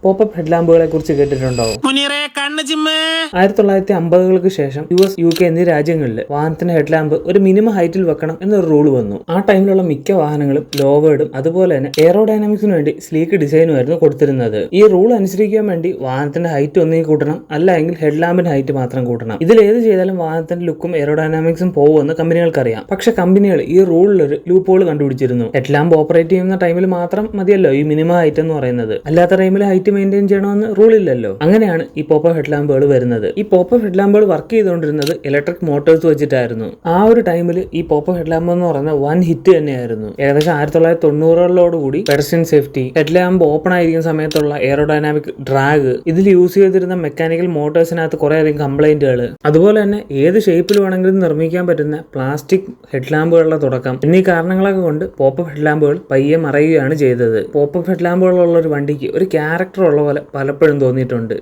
Popup ഹെഡ്ലാമ്പുകളെ കുറിച്ച് കേട്ടിട്ടുണ്ടോ? 1950-കൾക്ക് ശേഷം US, UK എന്നീ രാജ്യങ്ങളിൽ വാഹനത്തിന്റെ ഹെഡ്ലാമ്പ് ഒരു മിനിമം ഹൈറ്റിൽ വെക്കണം എന്നൊരു റൂൾ വന്നു. ആ ടൈമിലുള്ള മിക്ക വാഹനങ്ങളും ലോവേർഡും അതുപോലെ തന്നെ എയറോഡൈനാമിക്സിന് വേണ്ടി സ്ലീക്ക് ഡിസൈനും ആയിരുന്നു കൊടുത്തിരുന്നത്. ഈ റൂൾ അനുസരിക്കാൻ വേണ്ടി വാഹനത്തിന്റെ ഹൈറ്റ് ഒന്നുകിൽ കൂട്ടണം, അല്ലെങ്കിൽ ഹെഡ്ലാമ്പിന്റെ ഹൈറ്റ് മാത്രം കൂട്ടണം. ഇതിൽ ഏത് ചെയ്താലും വാഹനത്തിന്റെ ലുക്കും എയറോഡൈനാമിക്സും പോകുമെന്ന് കമ്പനികൾക്കറിയാം. പക്ഷെ കമ്പനികൾ ഈ റൂളിലൊരു ലൂപ്പ് ഹോൾ കണ്ടുപിടിച്ചിരുന്നു. ഹെഡ്ലാമ്പ് ഓപ്പറേറ്റ് ചെയ്യുന്ന ടൈമിൽ മാത്രം മതിയല്ലോ ഈ മിനിമം ഹൈറ്റ് എന്ന് പറയുന്നത്. അല്ലാത്ത ടൈമിൽ ഹൈറ്റ് മെയിൻറ്റെയിൻ ചെയ്യണമെന്ന് റൂളില്ലല്ലോ. അങ്ങനെയാണ് ഈ പോപ്പപ്പ് ഹെഡ്ലാമ്പുകൾ വരുന്നത്. ഈ പോപ്പപ്പ് ഹെഡ്ലാമ്പുകൾ വർക്ക് ചെയ്തുകൊണ്ടിരുന്നത് ഇലക്ട്രിക് മോട്ടോഴ്സ് വെച്ചിട്ടായിരുന്നു. ആ ഒരു ടൈമിൽ ഈ പോപ്പപ്പ് ഹെഡ്ലാമ്പ് എന്ന് പറയുന്നത് വൻ ഹിറ്റ് തന്നെയായിരുന്നു. ഏകദേശം 1990-കളോടുകൂടി പെഡസ്ട്രിയൻ സേഫ്റ്റി, ഹെഡ്ലാമ്പ് ഓപ്പൺ ആയിരിക്കുന്ന സമയത്തുള്ള എയറോഡൈനാമിക് ഡ്രാഗ്, ഇതിൽ യൂസ് ചെയ്തിരുന്ന മെക്കാനിക്കൽ മോട്ടോഴ്സിനകത്ത് കുറേയധികം കംപ്ലൈന്റുകൾ, അതുപോലെ തന്നെ ഏത് ഷേപ്പിൽ വേണമെങ്കിലും നിർമ്മിക്കാൻ പറ്റുന്ന പ്ലാസ്റ്റിക് ഹെഡ്ലാമ്പുകളുടെ തുടക്കം എന്നീ കാരണങ്ങളൊക്കെ കൊണ്ട് പോപ്പപ്പ് ഹെഡ്ലാമ്പുകൾ പയ്യെ മറയുകയാണ് ചെയ്തത്. പോപ്പപ്പ് ഹെഡ്ലാമ്പുകളുള്ള ഒരു വണ്ടിക്ക് ഒരു ക്യാരക്ടർ ഉള്ള പോലെ പലപ്പോഴും തോന്നിയിട്ടുണ്ട്.